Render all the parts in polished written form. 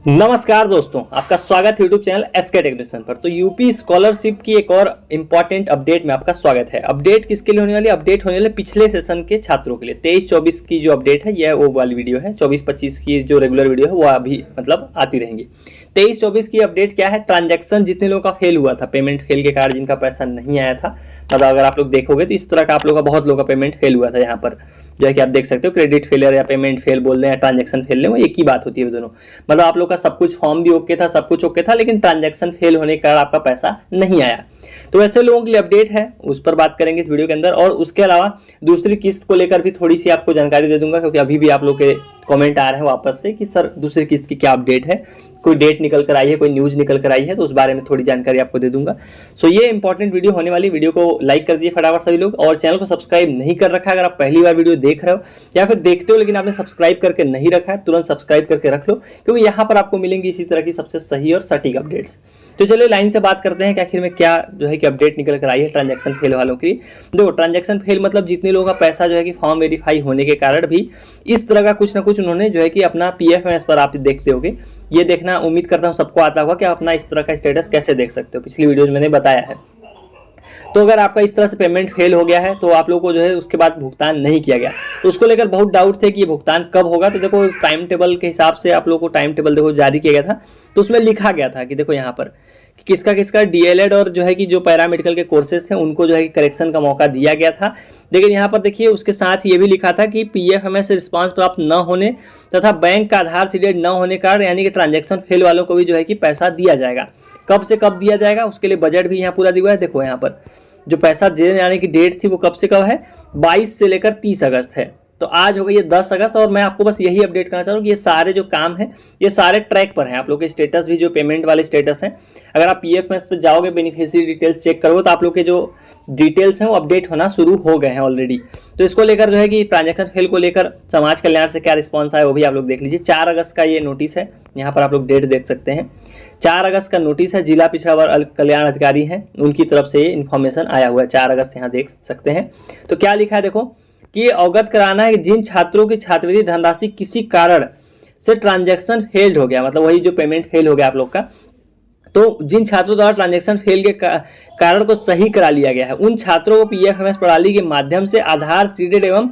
नमस्कार दोस्तों, आपका स्वागत है यूट्यूब चैनल एसके टेक्नीशियन पर। तो यूपी स्कॉलरशिप की एक और इम्पॉर्टेंट अपडेट में आपका स्वागत है। अपडेट किसके लिए होने वाली? अपडेट होने वाले पिछले सेशन के छात्रों के लिए। 23-24 की जो अपडेट है यह वो वाली वीडियो है। 24-25 की जो रेगुलर वीडियो है वो अभी मतलब आती रहेंगी। 23-24 की अपडेट क्या है? ट्रांजैक्शन जितने लोगों का फेल हुआ था, पेमेंट फेल के कारण जिनका पैसा नहीं आया था, मतलब अगर आप लोग देखोगे तो इस तरह का आप लोगों का बहुत लोगों का पेमेंट फेल हुआ था। यहाँ पर जो है कि आप देख सकते हो, क्रेडिट फेलियर या पेमेंट फेल बोल दें या ट्रांजैक्शन फेल लें, वो एक ही बात होती है दोनों। मतलब आप लोग का सब कुछ फॉर्म भी ओके था, सब कुछ ओके था, लेकिन ट्रांजैक्शन फेल होने के कारण आपका पैसा नहीं आया। तो ऐसे लोगों के लिए अपडेट है, उस पर बात करेंगे इस वीडियो के अंदर। और उसके अलावा दूसरी किस्त को लेकर भी थोड़ी सी आपको जानकारी दे दूंगा, क्योंकि अभी भी आप लोग के कमेंट आ रहे हैं वापस से कि सर दूसरी किस्त की क्या अपडेट है, कोई डेट निकल कर आई है, कोई न्यूज निकल कर आई है, तो उस बारे में थोड़ी जानकारी आपको दे दूंगा। सो ये इंपॉर्टेंट वीडियो होने वाली। वीडियो को लाइक कर दिए फटाफट सभी लोग, और चैनल को सब्सक्राइब नहीं कर रखा है, अगर आप पहली बार वीडियो देख रहे हो या फिर देखते हो लेकिन आपने सब्सक्राइब करके नहीं रखा है, तुरंत सब्सक्राइब करके रख लो, क्योंकि यहाँ पर आपको मिलेंगी इसी तरह की सबसे सही और सटीक अपडेट्स। तो चलिए लाइन से बात करते हैं कि आखिर में क्या जो है कि अपडेट निकल कर आई है ट्रांजैक्शन फेल वालों की। देखो, ट्रांजैक्शन फेल मतलब जितने लोगों का पैसा जो है कि फॉर्म वेरीफाई होने के कारण भी इस तरह का कुछ ना कुछ उन्होंने जो है कि अपना पीएफएमएस पर आप देखते होगे, ये देखना उम्मीद करता हूं सबको आता होगा कि आप अपना इस तरह का स्टेटस कैसे देख सकते हो। पिछली वीडियोज मैंने बताया है। तो अगर आपका इस तरह से पेमेंट फेल हो गया है तो आप लोगों को जो है उसके बाद भुगतान नहीं किया गया, तो उसको लेकर बहुत डाउट थे कि ये भुगतान कब होगा। तो देखो, टाइम टेबल के हिसाब से आप लोगों को टाइम टेबल देखो जारी किया गया था, तो उसमें लिखा गया था कि देखो यहाँ पर कि किसका किसका डीएलएड और जो है कि जो पैरामेडिकल के कोर्सेज थे उनको जो है कि करेक्शन का मौका दिया गया था। लेकिन यहाँ पर देखिए उसके साथ ये भी लिखा था कि पीएफएमएस से रिस्पांस प्राप्त न होने तथा बैंक का आधार सीडेड न होने का, यानी कि ट्रांजैक्शन फेल वालों को भी जो है कि पैसा दिया जाएगा। कब से कब दिया जाएगा उसके लिए बजट भी यहाँ पूरा दिया हुआ है। देखो यहाँ पर जो पैसा देने आने की डेट थी वो कब से कब है? 22 से लेकर 30 अगस्त है। तो आज हो गई ये 10 अगस्त, और मैं आपको बस यही अपडेट करना चाह रहा हूँ कि ये सारे जो काम है ये सारे ट्रैक पर हैं। आप लोग के स्टेटस भी जो पेमेंट वाले स्टेटस हैं, अगर आप पीएफएमएस पे जाओगे, बेनिफिशियरी डिटेल्स चेक करोगे, तो आप लोग के जो डिटेल्स हैं वो अपडेट होना शुरू हो गए हैं ऑलरेडी। तो इसको लेकर जो है कि ट्रांजैक्शन फेल को लेकर समाज कल्याण से क्या रिस्पॉन्स आया वो भी आप लोग देख लीजिए। 4 अगस्त का ये नोटिस है, यहाँ पर आप लोग डेट देख सकते हैं। 4 अगस्त का नोटिस है, जिला पिछड़ा वर्ग कल्याण अधिकारी हैं उनकी तरफ से ये इन्फॉर्मेशन आया हुआ है। 4 अगस्त यहाँ देख सकते हैं। तो क्या लिखा है देखो कि अवगत कराना है कि जिन छात्रों की छात्रवृत्ति धनराशि किसी कारण से ट्रांजैक्शन फेल्ड हो गया, मतलब वही जो पेमेंट फेल हो गया आप लोग का, तो जिन छात्रों द्वारा ट्रांजैक्शन फेल के कारण को सही करा लिया गया है, उन छात्रों को पीएफएमएस प्रणाली के माध्यम से आधार सीडेड एवं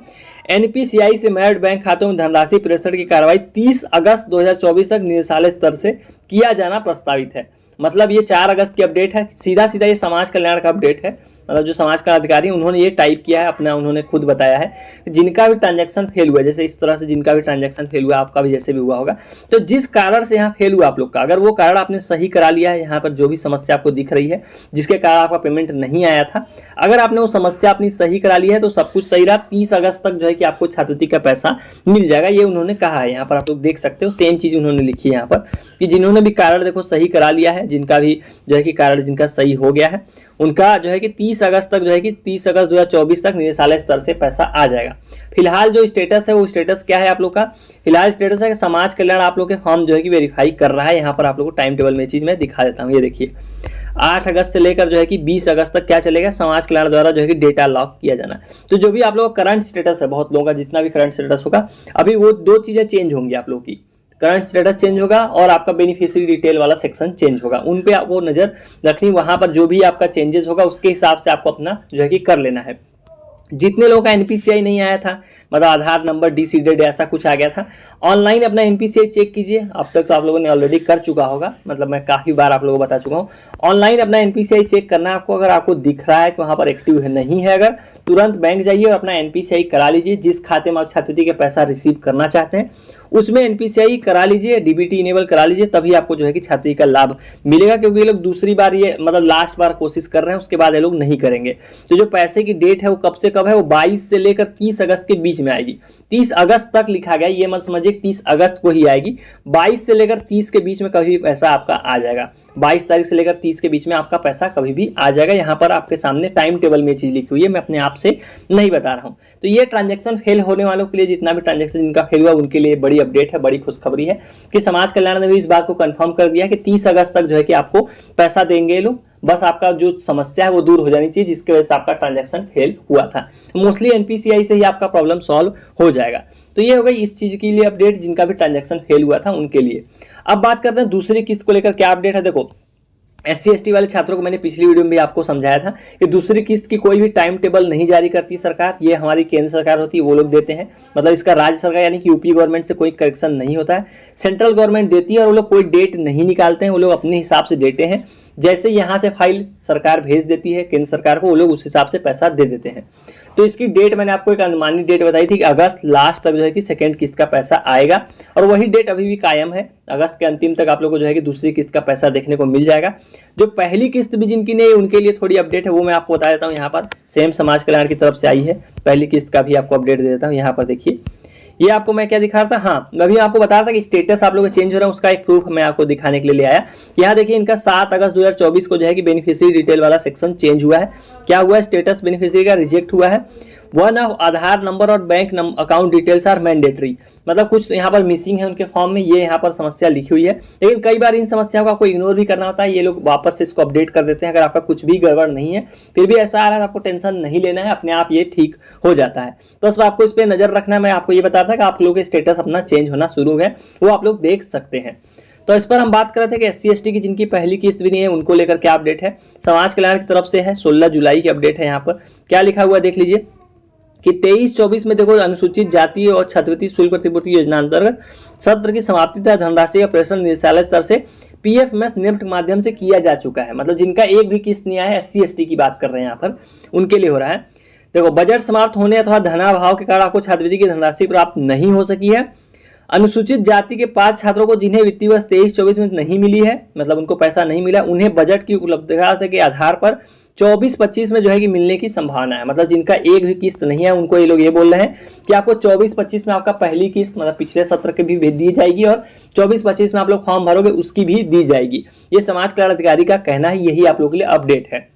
एनपीसीआई से मैरिड बैंक खातों में धनराशि प्रेषण की कार्रवाई 30 अगस्त 2024 तक निदेशालय स्तर से किया जाना प्रस्तावित है। मतलब ये 4 अगस्त की अपडेट है, सीधा सीधा ये समाज कल्याण का अपडेट है। मतलब जो समाज का अधिकारी उन्होंने ये टाइप किया है अपना, उन्होंने खुद बताया है कि जिनका भी ट्रांजैक्शन फेल हुआ, जैसे इस तरह से जिनका भी ट्रांजैक्शन फेल हुआ, आपका भी जैसे भी हुआ होगा, तो जिस कारण से यहाँ फेल हुआ आप लोग का, अगर वो कारण आपने सही करा लिया है, यहाँ पर जो भी समस्या आपको दिख रही है जिसके कारण आपका पेमेंट नहीं आया था, अगर आपने वो समस्या अपनी सही करा ली है तो सब कुछ सही रहा। 30 अगस्त तक जो है कि आपको छात्रवृत्ति का पैसा मिल जाएगा, ये उन्होंने कहा है। यहाँ पर आप लोग देख सकते हो सेम चीज उन्होंने लिखी है यहाँ पर कि जिन्होंने भी कारण देखो सही करा लिया है, जिनका भी जो है कि कारण जिनका सही हो गया है, उनका जो है कि 30 अगस्त तक जो है कि 30 अगस्त 2024 तक निदेशालय स्तर से पैसा आ जाएगा। फिलहाल जो स्टेटस है वो स्टेटस क्या है आप लोग का? फिलहाल स्टेटस है कि समाज कल्याण आप लोग के फॉर्म जो है कि वेरीफाई कर रहा है। यहाँ पर आप लोग को टाइम टेबल में चीज मैं दिखा देता हूँ। ये देखिए 8 अगस्त से लेकर जो है कि 20 अगस्त तक क्या चलेगा? समाज कल्याण द्वारा जो है कि डेटा लॉक किया जाना। तो जो भी आप लोग का करंट स्टेटस है, बहुत लोगों का जितना भी करंट स्टेटस होगा, अभी वो 2 चीजें चेंज होंगी आप लोग की। करंट स्टेटस चेंज होगा और आपका बेनिफिशियरी डिटेल वाला सेक्शन चेंज होगा। उन पे आपको नजर रखनी, वहां पर जो भी आपका चेंजेस होगा उसके हिसाब से आपको अपना जो है कि कर लेना है। जितने लोगों का एनपीसीआई नहीं आया था, मतलब आधार नंबर डीसीडेड ऐसा कुछ आ गया था, ऑनलाइन अपना एनपीसीआई चेक कीजिए। अब तक तो आप लोगों ने ऑलरेडी कर चुका होगा, मतलब मैं काफी बार आप लोगों को बता चुका हूँ। ऑनलाइन अपना एनपीसीआई चेक करना है आपको। अगर आपको दिख रहा है कि वहां पर एक्टिव है नहीं है, अगर तुरंत बैंक जाइए और अपना एनपीसीआई करा लीजिए। जिस खाते में आप छात्रवृत्ति का पैसा रिसीव करना चाहते हैं उसमें एनपीसीआई करा लीजिए, डीबीटी इनेबल करा लीजिए, तभी आपको जो है कि छात्रवृत्ति का लाभ मिलेगा। क्योंकि ये लोग दूसरी बार, ये मतलब लास्ट बार कोशिश कर रहे हैं, उसके बाद ये लोग नहीं करेंगे। तो जो पैसे की डेट है वो कब से कब है? वो 22 से लेकर 30 अगस्त के बीच में आएगी। 30 अगस्त तक लिखा गया, ये मत समझिए 30 अगस्त को ही आएगी। 22 से लेकर 30 के बीच में कभी पैसा आपका आ जाएगा। 22 तारीख से लेकर 30 के बीच में आपका पैसा कभी भी आ जाएगा। यहाँ पर आपके सामने टाइम टेबल में चीज लिखी हुई है, मैं अपने आप से नहीं बता रहा हूँ। तो ये ट्रांजैक्शन फेल होने वालों के लिए, जितना भी ट्रांजैक्शन जिनका फेल हुआ उनके लिए बड़ी अपडेट है, बड़ी खुशखबरी है कि समाज कल्याण ने भी इस बात को कंफर्म कर दिया कि 30 अगस्त तक जो है कि आपको पैसा देंगे लोग। बस आपका जो समस्या है वो दूर हो जानी चाहिए, जिसकी वजह से आपका ट्रांजैक्शन फेल हुआ था। मोस्टली एनपीसीआई से ही आपका प्रॉब्लम सॉल्व हो जाएगा। तो ये हो गई इस चीज के लिए अपडेट, जिनका भी ट्रांजैक्शन फेल हुआ था उनके लिए। अब बात करते हैं दूसरी किस्त को लेकर क्या अपडेट है। देखो SC ST वाले छात्रों को मैंने पिछली वीडियो में भी आपको समझाया था कि दूसरी किस्त की कोई भी टाइम टेबल नहीं जारी करती सरकार, ये हमारी केंद्र सरकार होती है, वो लोग देते हैं। मतलब इसका राज्य सरकार यानी कि यूपी गवर्नमेंट से कोई करेक्शन नहीं होता है, सेंट्रल गवर्नमेंट देती है और वो लोग कोई डेट नहीं निकालते हैं, वो लोग अपने हिसाब से देते हैं। जैसे यहाँ से फाइल सरकार भेज देती है केंद्र सरकार को, वो लोग उस हिसाब से पैसा दे देते हैं। तो इसकी डेट मैंने आपको एक अनुमानित डेट बताई थी कि अगस्त लास्ट तक जो है कि सेकंड किस्त का पैसा आएगा, और वही डेट अभी भी कायम है। अगस्त के अंतिम तक आप लोगों को जो है कि दूसरी किस्त का पैसा देखने को मिल जाएगा। जो पहली किस्त भी जिनकी नहीं, उनके लिए थोड़ी अपडेट है, वो मैं आपको बता देता हूँ। यहाँ पर सेम समाज कल्याण की तरफ से आई है पहली किस्त का भी आपको अपडेट दे देता हूँ। यहाँ पर देखिए, ये आपको मैं क्या दिखा रहा था, हाँ अभी आपको बता रहा था कि स्टेटस आप लोगों का चेंज हो रहा है, उसका एक प्रूफ मैं आपको दिखाने के लिए ले आया। यहाँ देखिए इनका 7 अगस्त 2024 को जो है कि बेनिफिशियरी डिटेल वाला सेक्शन चेंज हुआ है। क्या हुआ है, स्टेटस बेनिफिशियरी का रिजेक्ट हुआ है। वन ऑफ आधार नंबर और bank account details are mandatory, मतलब कुछ यहाँ पर मिसिंग है उनके फॉर्म में, ये यहाँ पर समस्या लिखी हुई है। लेकिन कई बार इन समस्याओं को आपको इग्नोर भी करना होता है, ये लोग वापस से इसको अपडेट कर देते हैं। अगर आपका कुछ भी गड़बड़ नहीं है, फिर भी ऐसा आ रहा है, आपको टेंशन नहीं लेना है, अपने आप ये ठीक हो जाता है। बस आपको इस पर नजर रखना है। मैं आपको ये बताता था कि आप लोगों के स्टेटस अपना चेंज होना शुरू है, वो आप लोग देख सकते हैं। तो इस पर हम बात कर रहे थे कि SC ST की जिनकी पहली किस्त भी नहीं है, उनको लेकर क्या अपडेट है। समाज कल्याण की तरफ से है, 16 जुलाई की अपडेट है। यहाँ पर क्या लिखा हुआ देख लीजिए कि 23-24 में देखो, अनुसूचित जाति और छात्रवृत्ति शुल्क प्रतिपूर्ति योजना अंतर्गत सत्र की समाप्ति तथा धनराशि का प्रेषण निदेशालय स्तर से PFMS नेफ्ट माध्यम से किया जा चुका है। मतलब जिनका एक भी किस्त नहीं आया है, SC ST की बात कर रहे हैं यहाँ पर, उनके लिए हो रहा है। देखो, बजट समाप्त होने अथवा धनाभाव के कारण आपको छात्रवृत्ति की धनराशि प्राप्त नहीं हो सकी है। अनुसूचित जाति के 5 छात्रों को जिन्हें वित्तीय वर्ष 23-24 में नहीं मिली है, मतलब उनको पैसा नहीं मिला, उन्हें बजट की उपलब्धता के आधार पर 24-25 में जो है कि मिलने की संभावना है। मतलब जिनका एक भी किस्त नहीं है, उनको ये लोग ये बोल रहे हैं कि आपको 24-25 में आपका पहली किस्त, मतलब पिछले सत्र की भी दी जाएगी, और 24-25 में आप लोग फॉर्म भरोगे उसकी भी दी जाएगी। ये समाज कल्याण अधिकारी का कहना है, यही आप लोगों के लिए अपडेट है।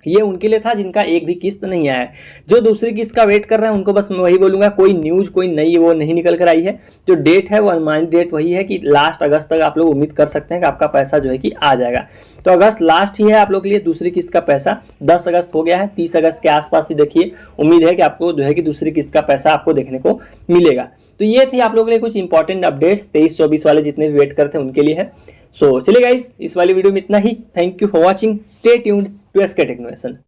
ये उनके लिए था जिनका एक भी किस्त नहीं आया है। जो दूसरी किस्त का वेट कर रहे हैं उनको बस मैं वही बोलूंगा, कोई न्यूज कोई नई वो नहीं निकल कर आई है। जो डेट है वो अनुमानित डेट वही है कि लास्ट अगस्त तक आप लोग उम्मीद कर सकते हैं कि आपका पैसा जो है कि आ जाएगा। तो अगस्त लास्ट ही है आप लोग के लिए दूसरी किस्त का पैसा। 10 अगस्त हो गया है, 30 अगस्त के आसपास ही देखिए, उम्मीद है कि आपको जो है कि दूसरी किस्त का पैसा आपको देखने को मिलेगा। तो ये थी आप लोगों के लिए कुछ इंपॉर्टेंट अपडेट्स, 23-24 वाले जितने भी वेट करते हैं उनके लिए है। सो चलिए गाइस, इस वाली वीडियो में इतना ही। Thank you for watching, stay tuned to SK टेक्नोवेशन।